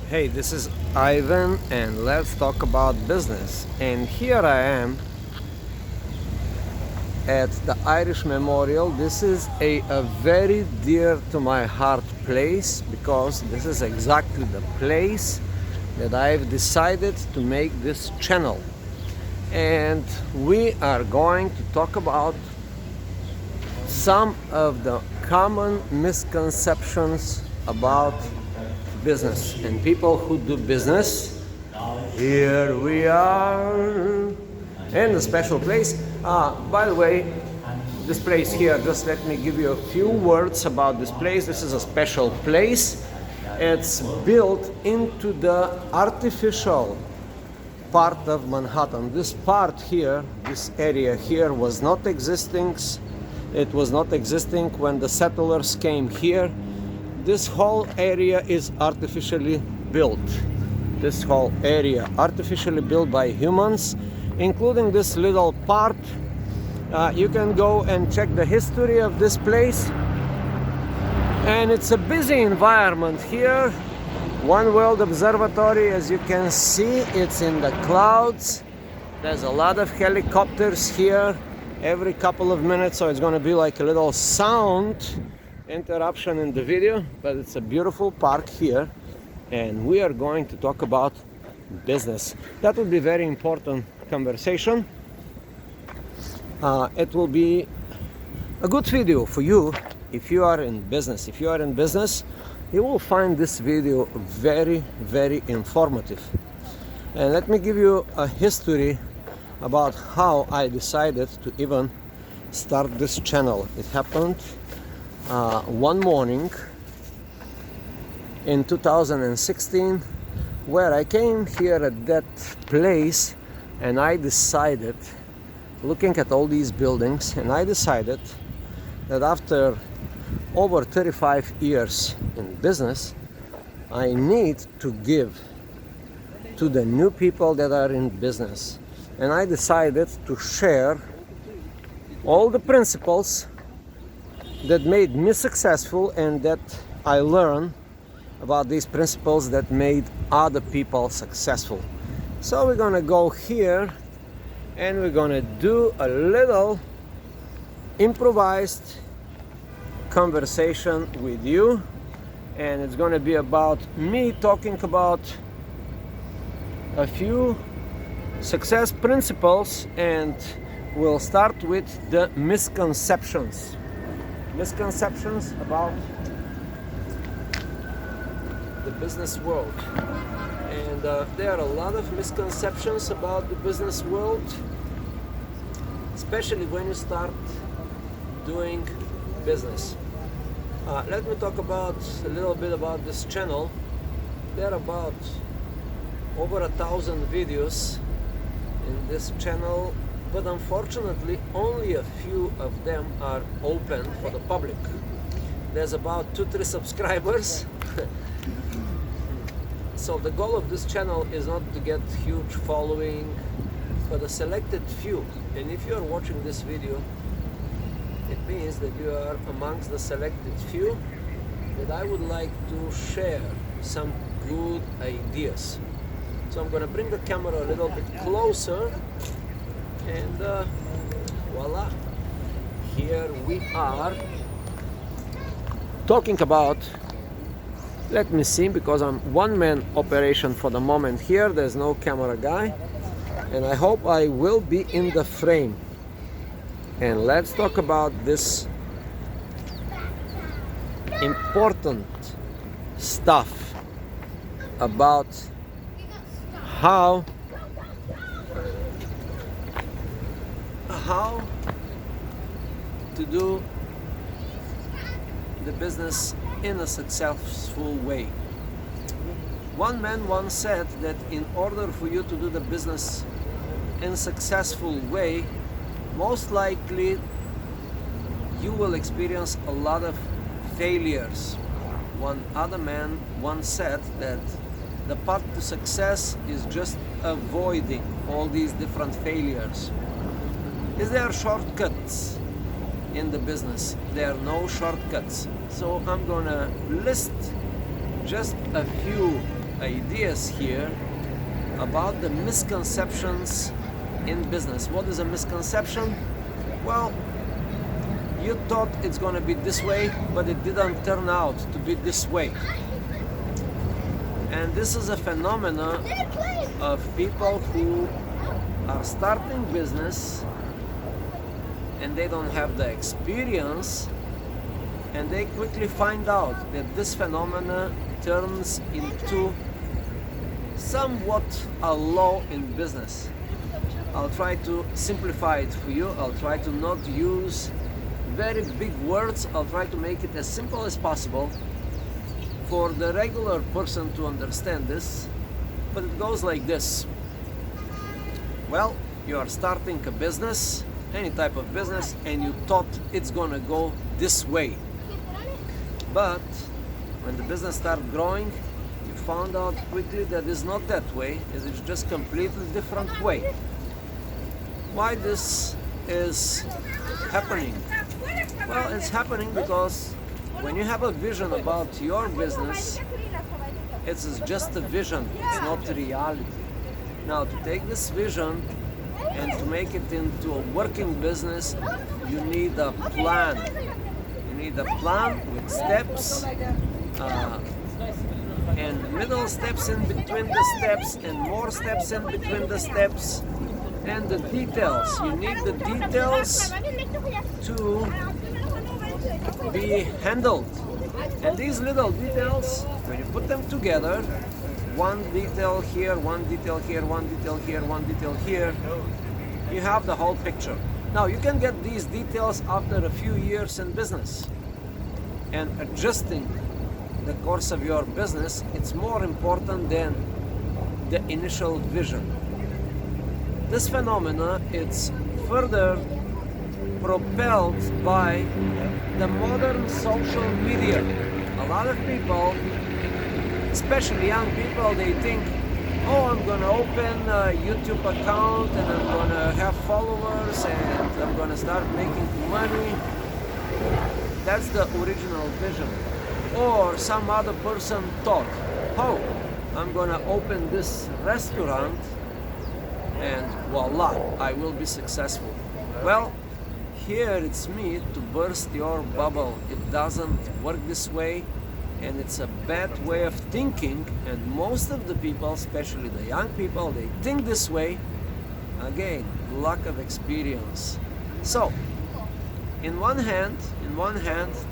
Hey, this is Ivan and let's talk about business. And here I am at the Irish Memorial. This is a very dear to my heart place because this is exactly the place that I've decided to make this channel. And we are going to talk about some of the common misconceptions about business and people who do business. Here we are in a special place. By the way, this place here, just let me give you a few words about this place. This is a special place. It's built into the artificial part of Manhattan. This part here, this area here was not existing. It was not existing when the settlers came here. This whole area is artificially built. This whole area artificially built by humans, including this little part. You can go and check the history of this place. And it's a busy environment here. One World Observatory, as you can see, it's in the clouds. There's a lot of helicopters here every couple of minutes, so it's going to be like a little sound interruption in the video, but it's a beautiful park here, and we are going to talk about business. That will be very important conversation. It will be a good video for you if you are in business. If you are in business, you will find this video very, very informative. And let me give you a history about how I decided to even start this channel. It happened one morning in 2016, where I came here at that place, and I decided, looking at all these buildings, and I decided that after over 35 years in business, I need to give to the new people that are in business. And I decided to share all the principles that made me successful and that I learned about these principles that made other people successful. So we're gonna go here and we're gonna do a little improvised conversation with you, and it's gonna be about me talking about a few success principles, and we'll start with the misconceptions. Misconceptions about the business world. And there are a lot of misconceptions about the business world, especially when you start doing business. Let me talk about a little bit about this channel. There are about over 1,000 videos in this channel, but unfortunately only a few of them are open for the public. There's about 2-3 subscribers. So the goal of this channel is not to get huge following, but a selected few. And if you are watching this video, it means that you are amongst the selected few that I would like to share some good ideas. So I'm going to bring the camera a little bit closer, and voila, here we are talking about, let me see, because I'm one-man operation for the moment here, there's no camera guy, and I hope I will be in the frame. And let's talk about this important stuff about how to do the business in a successful way. One man once said that in order for you to do the business in a successful way, most likely you will experience a lot of failures. One other man once said that the path to success is just avoiding all these different failures. Is there shortcuts in the business? There are no shortcuts. So I'm gonna list just a few ideas here about the misconceptions in business. What is a misconception? Well, you thought it's going to be this way, but it didn't turn out to be this way. And this is a phenomenon of people who are starting business and they don't have the experience, and they quickly find out that this phenomena turns into somewhat a law in business. I'll try to simplify it for you. I'll try to not use very big words. I'll try to make it as simple as possible for the regular person to understand this. But it goes like this. Well, you are starting a business, any type of business, and you thought it's gonna go this way. But when the business started growing, you found out quickly that it's not that way, it's just completely different way. Why this is happening? Well, it's happening because when you have a vision about your business, it's just a vision, it's not reality. Now, to take this vision and to make it into a working business, you need a plan. You need a plan with steps and middle steps in between the steps and more steps in between the steps and the details. You need the details to be handled. And these little details, when you put them together, one detail here, one detail here, one detail here, one detail here, you have the whole picture. Now, you can get these details after a few years in business. And adjusting the course of your business, it's more important than the initial vision. This phenomena, it's further propelled by the modern social media. A lot of people, especially young people, they think, oh, I'm gonna open a YouTube account and I'm gonna have followers and I'm gonna start making money. That's the original vision. Or some other person thought, oh, I'm gonna open this restaurant and voila, I will be successful. Well, here it's me to burst your bubble. It doesn't work this way, and it's a bad way of thinking, and most of the people, especially the young people, they think this way. Again, lack of experience. So, in one hand,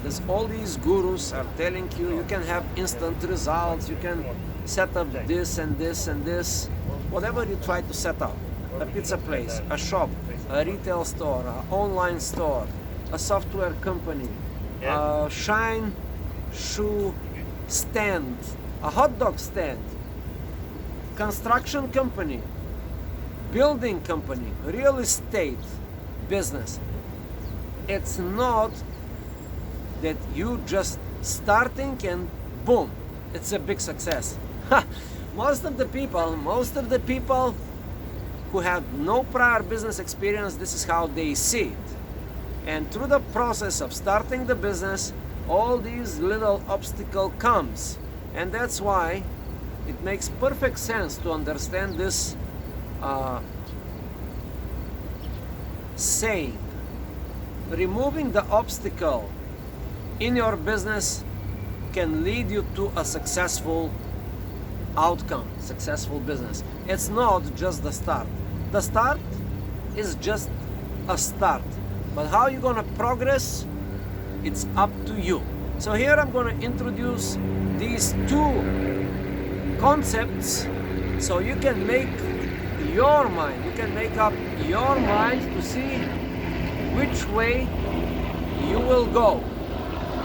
there's all these gurus are telling you you can have instant results, you can set up this and this and this, whatever you try to set up. A pizza place, a shop, a retail store, an online store, a software company, a shine shoe stand, a hot dog stand, construction company, building company, real estate business. It's not that you just starting and boom, it's a big success. Most of the people who have no prior business experience, this is how they see it. And through the process of starting the business, all these little obstacle comes. And that's why it makes perfect sense to understand this saying. Removing the obstacle in your business can lead you to a successful outcome, successful business. It's not just the start. The start is just a start. But how you're gonna progress, it's up to you. So here I'm gonna introduce these two concepts so you can make your mind, you can make up your mind to see which way you will go.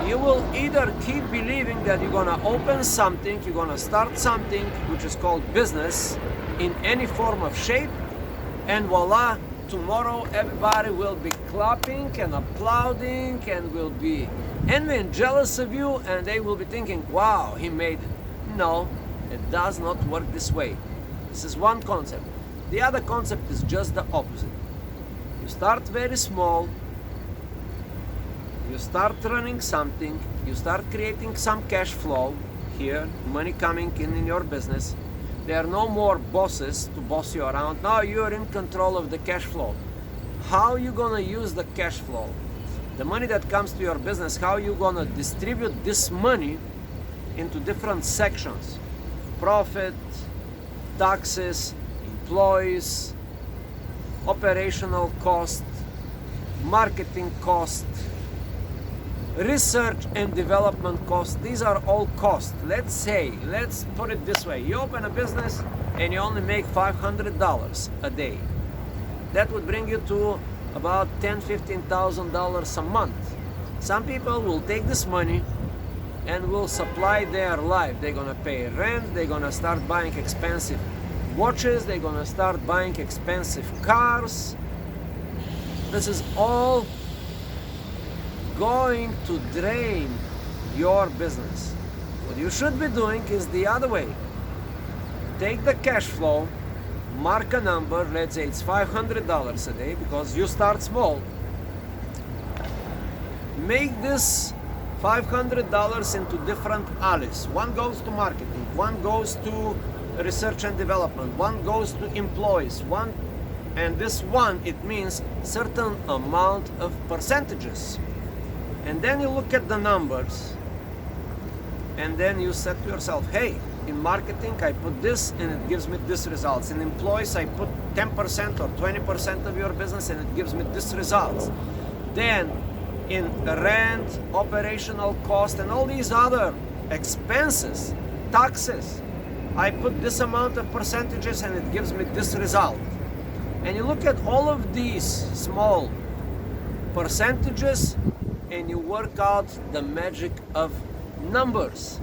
You will either keep believing that you're gonna open something, you're gonna start something which is called business in any form of shape, and voila, tomorrow everybody will be clapping and applauding and will be envy and jealous of you, and they will be thinking, wow, he made it. No, it does not work this way. This is one concept. The other concept is just the opposite. You start very small, you start running something, you start creating some cash flow. here, money coming in your business. There are no more bosses to boss you around. Now you're in control of the cash flow. How you gonna use the cash flow? The money that comes to your business, how you gonna distribute this money into different sections? Profit, taxes, employees, operational cost, marketing cost, research and development cost. These are all costs. Let's put it this way. You open a business and you only make $500 a day. That would bring you to about $10,000–15,000 a month. Some people will take this money and will supply their life. They're gonna pay rent, they're gonna start buying expensive watches, they're gonna start buying expensive cars. This is all going to drain your business. What you should be doing is the other way. Take the cash flow, mark a number, let's say it's $500 a day because you start small. Make this $500 into different alleys. One goes to marketing, one goes to research and development, one goes to employees, and this one, it means certain amount of percentages. And then you look at the numbers and then you said to yourself, hey, in marketing I put this and it gives me this results. In employees I put 10% or 20% of your business and it gives me this results. Then in rent, operational cost and all these other expenses, taxes, I put this amount of percentages and it gives me this result. And you look at all of these small percentages and you work out the magic of numbers.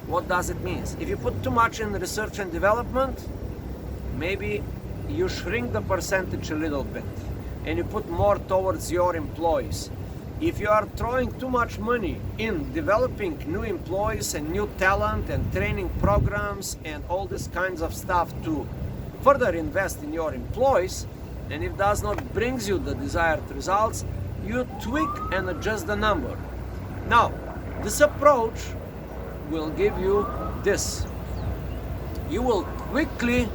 What does it mean? If you put too much in research and development, maybe you shrink the percentage a little bit and you put more towards your employees. If you are throwing too much money in developing new employees and new talent and training programs and all this kinds of stuff to further invest in your employees, and if does not brings you the desired results, you tweak and adjust the number. Now, this approach will give you this. You will quickly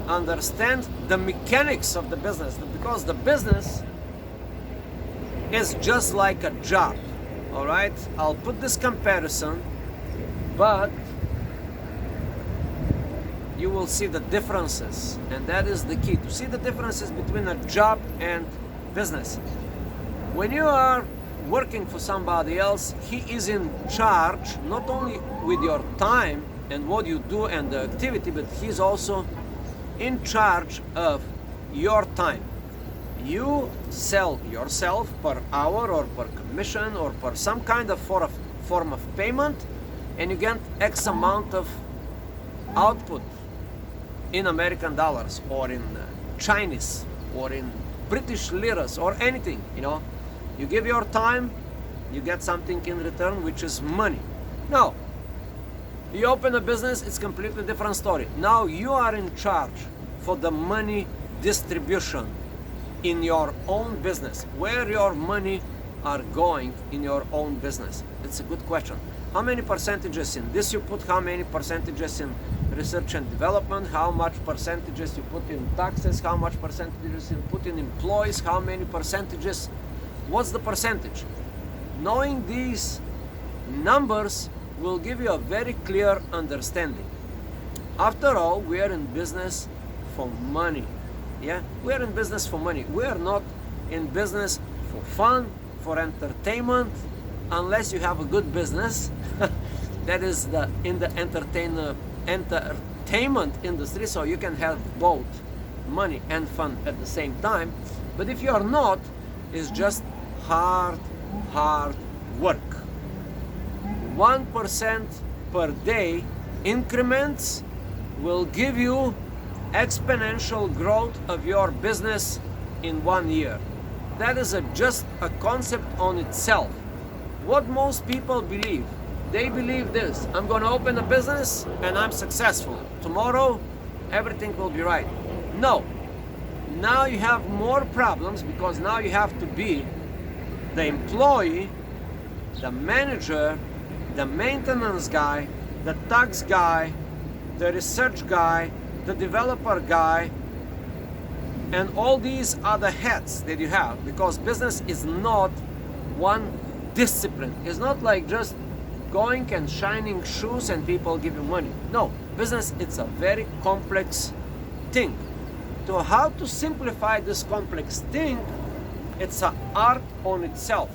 understand the mechanics of the business, because the business is just like a job. All right, I'll put this comparison, but you will see the differences, and that is the key, to see the differences between a job and business. When you are working for somebody else, he is in charge not only with your time and what you do and the activity, but he's also in charge of your time. You sell yourself per hour or per commission or per some kind of form of payment, and you get X amount of output in American dollars or in Chinese or in British liras or anything, you know. You give your time, you get something in return, which is money. Now, you open a business, it's completely different story. Now you are in charge for the money distribution in your own business. Where your money are going in your own business? It's a good question. How many percentages in this you put? How many percentages in research and development? How much percentages you put in taxes? How much percentages you put in employees? How many percentages? What's the percentage? Knowing these numbers will give you a very clear understanding. After all, we are in business for money. Yeah, we are in business for money. We are not in business for fun, for entertainment, unless you have a good business that is in the entertainment industry, so you can have both money and fun at the same time. But if you are not, it's just hard work. 1% per day increments will give you exponential growth of your business in 1 year. That is just a concept on itself. What most people believe, they believe this: I'm going to open a business and I'm successful. Tomorrow, everything will be right. No. Now you have more problems, because now you have to be the employee, the manager, the maintenance guy, the tax guy, the research guy, the developer guy, and all these other heads that you have, because business is not one discipline. It's not like just going and shining shoes and people give you money. No, business, it's a very complex thing. To how to simplify this complex thing, it's an art on itself.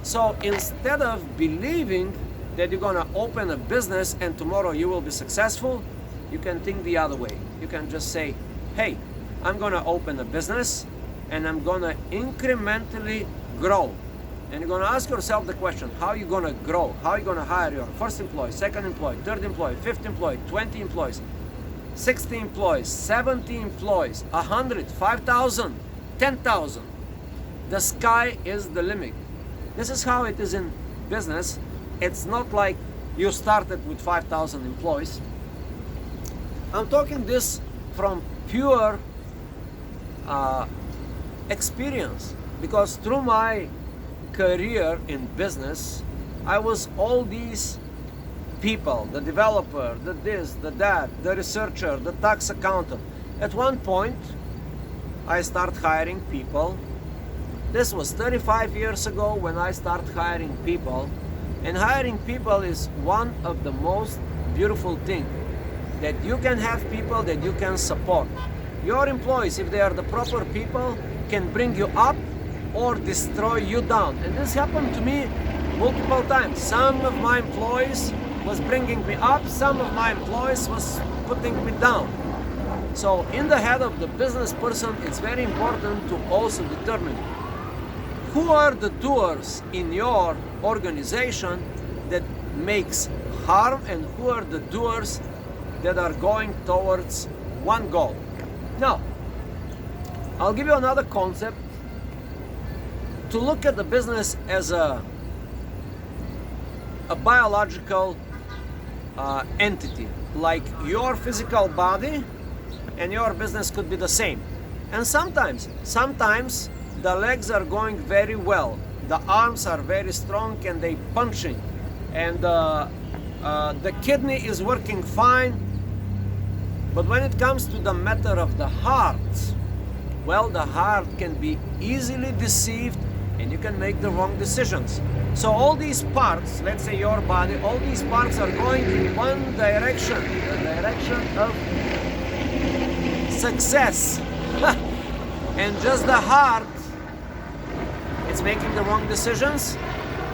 So instead of believing that you're gonna open a business and tomorrow you will be successful, you can think the other way. You can just say, hey, I'm gonna open a business and I'm gonna incrementally grow. And you're gonna ask yourself the question, how are you gonna grow? How are you gonna hire your first employee, second employee, third employee, fifth employee, 20 employees, 60 employees, 70 employees, 100, 5,000, 10,000. The sky is the limit. This is how it is in business. It's not like you started with 5,000 employees. I'm talking this from pure experience, because through my career in business, I was all these people, the developer, the this, the that, the researcher, the tax accountant. At one point, I started hiring people. This was 35 years ago when I started hiring people. And hiring people is one of the most beautiful things, that you can have people that you can support. Your employees, if they are the proper people, can bring you up or destroy you down. And this happened to me multiple times. Some of my employees was bringing me up, some of my employees was putting me down. So in the head of the business person, it's very important to also determine who are the doers in your organization that makes harm, and who are the doers that are going towards one goal. Now, I'll give you another concept to look at the business as a biological entity, like your physical body and your business could be the same. And sometimes the legs are going very well, the arms are very strong and they punching, and the kidney is working fine. But when it comes to the matter of the heart, well, the heart can be easily deceived and you can make the wrong decisions. So all these parts, let's say your body, all these parts are going in one direction, the direction of success. And just the heart, it's making the wrong decisions,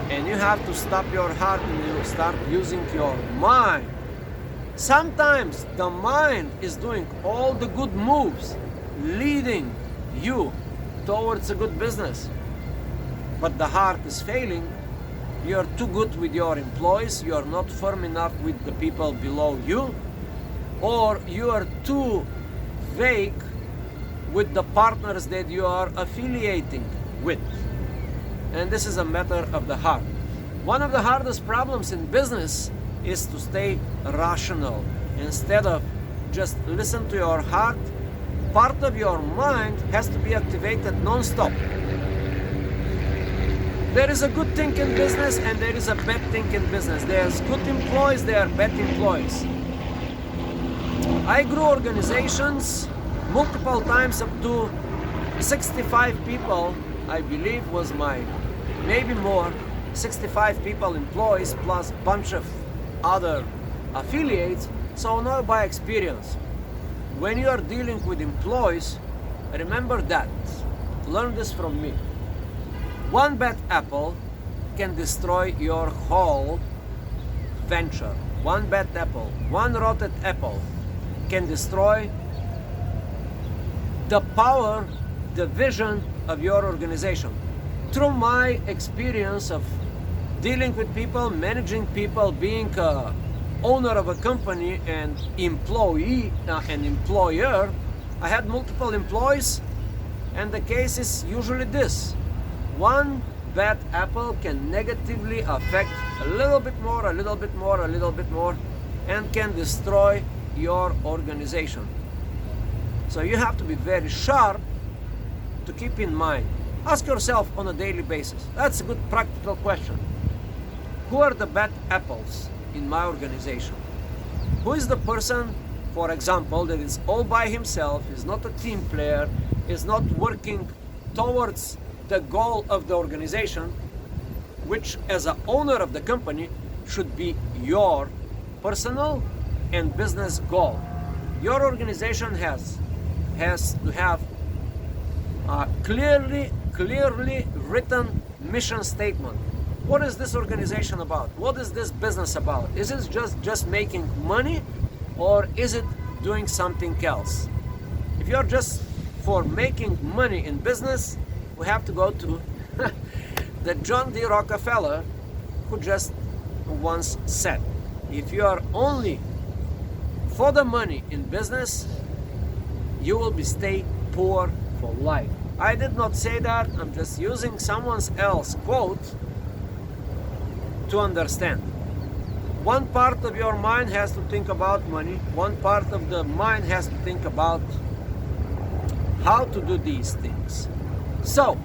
and you have to stop your heart and you start using your mind. Sometimes the mind is doing all the good moves, leading you towards a good business, but the heart is failing. You're too good with your employees, you're not firm enough with the people below you, or you are too vague with the partners that you are affiliating with. And this is a matter of the heart. One of the hardest problems in business is to stay rational. Instead of just listen to your heart, part of your mind has to be activated non-stop. There is a good thing in business and there is a bad thing in business. There's good employees, there are bad employees. I grew organizations multiple times up to 65 people, I believe was my, maybe more, 65 people employees plus a bunch of other affiliates. So now by experience, when you are dealing with employees, remember that, learn this from me. One bad apple can destroy your whole venture. One bad apple, one rotten apple can destroy the power, the vision of your organization. Through my experience of dealing with people, managing people, being an owner of a company and employee and employer, I had multiple employees, and the case is usually this. One bad apple can negatively affect a little bit more, a little bit more, a little bit more, and can destroy your organization. So you have to be very sharp to keep in mind. Ask yourself on a daily basis. That's a good practical question. Who are the bad apples in my organization? Who is the person, for example, that is all by himself, is not a team player, is not working towards the goal of the organization, which as an owner of the company should be your personal and business goal. Your organization has to have a clearly written mission statement. What is this organization about? What is this business about? Is it just making money, or is it doing something else? If you're just for making money in business, we have to go to the John D. Rockefeller, who just once said, if you are only for the money in business, you will be stay poor for life. I did not say that. I'm just using someone else's quote to understand. One part of your mind has to think about money. One part of the mind has to think about how to do these things. So,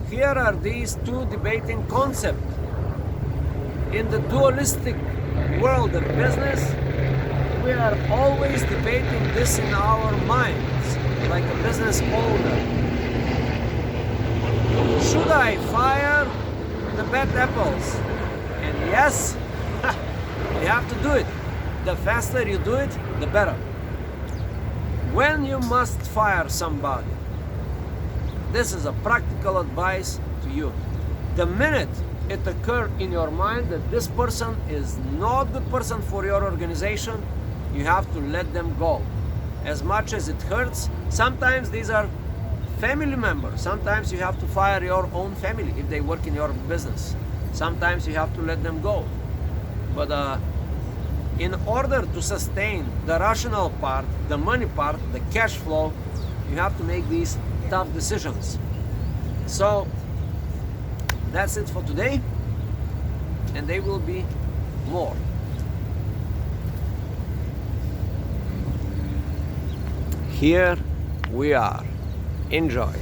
here are these two debating concepts. In the dualistic world of business, we are always debating this in our minds, like a business owner. Should I fire the bad apples? And yes, you have to do it. The faster you do it, the better. When you must fire somebody, this is a practical advice to you. The minute it occurs in your mind that this person is not a good person for your organization, you have to let them go. As much as it hurts, sometimes these are family members. Sometimes you have to fire your own family if they work in your business. Sometimes you have to let them go. But in order to sustain the rational part, the money part, the cash flow, you have to make these tough decisions. So that's it for today, and there will be more. Here we are. Enjoy.